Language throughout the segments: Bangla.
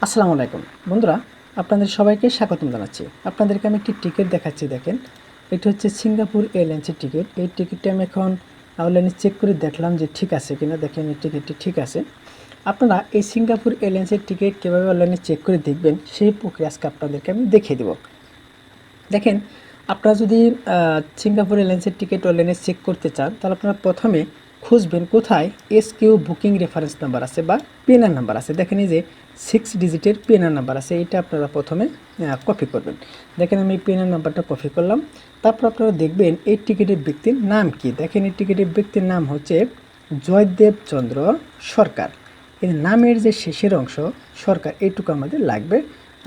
আসসালামু আলাইকুম বন্ধুরা, আপনাদের সবাইকে স্বাগতম জানাচ্ছি। আপনাদেরকে আমি একটি টিকিট দেখাচ্ছি। দেখেন, এটা হচ্ছে সিঙ্গাপুর এয়ারলাইন্সের টিকিট। এই টিকিটটা আমি এখন অনলাইনে চেক করে দেখলাম যে ঠিক আছে কিনা। দেখেন, এই টিকিটটি ঠিক আছে। আপনারা এই সিঙ্গাপুর এয়ারলাইন্সের টিকিট কীভাবে অনলাইনে চেক করে দেখবেন সেই প্রক্রিয়া আজকে আপনাদেরকে আমি দেখিয়ে দেব। দেখেন, আপনারা যদি সিঙ্গাপুর এয়ারলাইন্সের টিকিট অনলাইনে চেক করতে চান, তাহলে আপনারা প্রথমে খুঁজবেন কোথায় এসকিউ বুকিং রেফারেন্স নাম্বার আছে বা পিএনআর নাম্বার আছে। দেখেন, এই যে 6 ডিজিটের পিএনআর নাম্বার আছে, এটা আপনারা প্রথমে কপি করবেন। দেখেন, আমি পিএনআর নাম্বারটা কপি করলাম। তারপর আপনারা দেখবেন এই টিকিটের ব্যক্তির নাম কি। দেখেন, এই টিকিটের ব্যক্তির নাম হচ্ছে জয়দেব চন্দ্র সরকার। এই নামের যে শেষের অংশ সরকার, এইটুকু আমাদের লাগবে।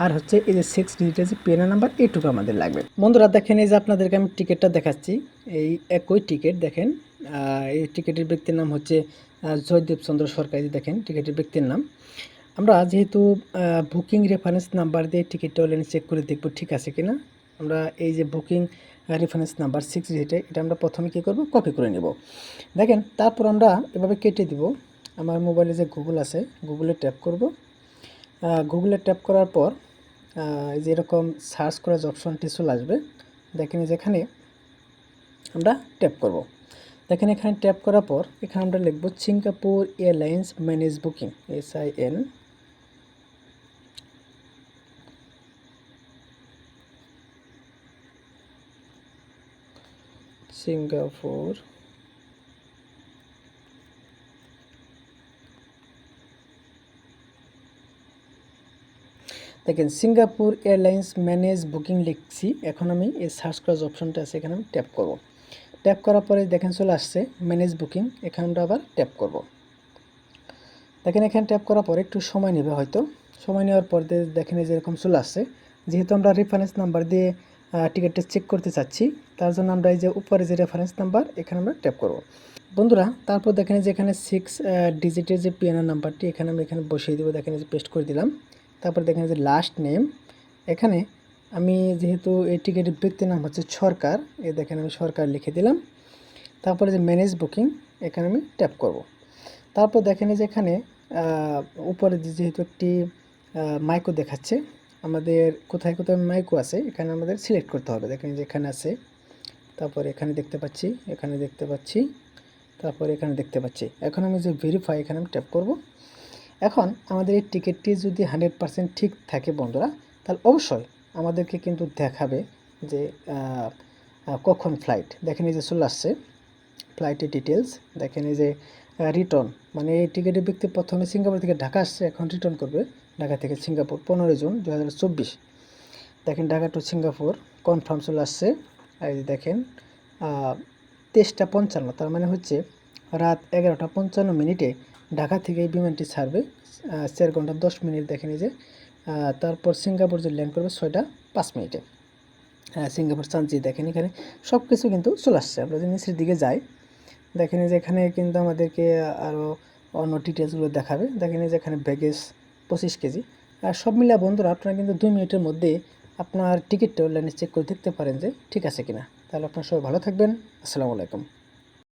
আর হচ্ছে এই যে 6 ডিজিটের যে পিএনআর নাম্বার, এইটুকু আমাদের লাগবে। বন্ধুরা দেখেন, এই যে আপনাদেরকে আমি টিকিটটা দেখাচ্ছি। এই একই টিকিট দেখেন, এই টিকিটের ব্যক্তির নাম হচ্ছে জয়দেব চন্দ্র সরকার। দেখেন টিকিটের ব্যক্তির নাম। আমরা যেহেতু বুকিং রেফারেন্স নাম্বার দিয়ে টিকিটটা অনলাইনে চেক করে দেখব ঠিক আছে কিনা। আমরা এই যে বুকিং রেফারেন্স নাম্বার 6 ডিজিটে, এটা আমরা প্রথমে কী করব, কপি করে নেব। দেখেন, তারপর আমরা এভাবে কেটে দিব। আমার মোবাইলে যে গুগল আছে, গুগলে ট্যাপ করব। গুগলে ট্যাপ করার পর যে এরকম সার্চ করার যে অপশনটি চলে আসবে। দেখেন, যেখানে আমরা ট্যাপ করব। দেখেন, এখানে ট্যাপ করার পর এখানে আমরা লিখব Singapore airlines manage booking, SIN Singapore দেখেন, সিঙ্গাপুর এয়ারলাইন্স ম্যানেজ বুকিং লিখছি। এখন আমি এই সার্চ করার যে অপশনটা আছে এখানে আমি ট্যাপ করব। ট্যাপ করার পরে দেখেন চলে আসছে ম্যানেজ বুকিং। এখানে আমরা আবার ট্যাপ করব। দেখেন, এখানে ট্যাপ করার পর একটু সময় নেবে হয়তো। সময় নেওয়ার পর দেখেন এই যেরকম চলে আসছে। যেহেতু আমরা রেফারেন্স নাম্বার দিয়ে টিকিটটা চেক করতে চাচ্ছি, তার জন্য আমরা এই যে উপরে যে রেফারেন্স নাম্বার, এখানে আমরা ট্যাপ করব। বন্ধুরা, তারপর দেখেন যে এখানে 6 ডিজিটের যে পিএনআর নাম্বারটি এখানে আমি বসিয়ে দেবো। দেখেন, যে পেস্ট করে দিলাম। তারপর দেখেন যে লাস্ট নেম, এখানে আমি যেহেতু এই টিকিটের ব্যক্তির নাম হচ্ছে সরকার, দেখেন আমি সরকার লিখে দিলাম। তারপরে যে ম্যানেজ বুকিং, এখানে আমি ট্যাপ করব। তারপর দেখেন যে এখানে উপরে যেহেতু একটি মাইকো দেখাচ্ছে, আমাদের কোথায় কোথায় মাইকো আছে এখানে আমাদের সিলেক্ট করতে হবে। দেখেন যে এখানে আছে, তারপর এখানে দেখতে পাচ্ছি, এখানে দেখতে পাচ্ছি, তারপর এখানে দেখতে পাচ্ছি। এখন আমি যে ভেরিফাই, এখানে আমি ট্যাপ করব। এখন আমাদের এই টিকিটটি যদি 100% ঠিক থাকে বন্ধুরা, তাহলে অবশ্যই আমাদেরকে কিন্তু দেখাবে যে কখন ফ্লাইট। দেখেন এই যে চলে আসছে ফ্লাইটের ডিটেলস। দেখেন এই যে রিটার্ন, মানে এই টিকিটের ব্যক্তি প্রথমে সিঙ্গাপুর থেকে ঢাকা আসছে, এখন রিটার্ন করবে ঢাকা থেকে সিঙ্গাপুর 15 জুন 2024। দেখেন, ঢাকা টু সিঙ্গাপুর কনফার্ম চলে আসছে। এই যে দেখেন 23টা 55, তার মানে হচ্ছে রাত 11টা 55 ঢাকা থেকে এই বিমানটি ছাড়বে। 4 ঘন্টা 10 মিনিট। দেখেন এই যে তারপর সিঙ্গাপুর যে ল্যান্ড করবে 6টা 5 মিনিটে। সিঙ্গাপুর চান্সি। দেখেন এখানে সব কিছু কিন্তু চলে আসছে। আমরা যদি নিচের দিকে যাই, দেখেন যে এখানে কিন্তু আমাদেরকে আরও অন্য ডিটেলসগুলো দেখাবে। দেখেন যে এখানে ব্যাগেজ 25 কেজি। আর সব মিলিয়ে বন্ধুরা, আপনারা কিন্তু 2 মিনিটের মধ্যে আপনার টিকিটটা অনলাইনে চেক করে দেখতে পারেন যে ঠিক আছে কিনা। তাহলে আপনারা সবাই ভালো থাকবেন। আসসালামু আলাইকুম।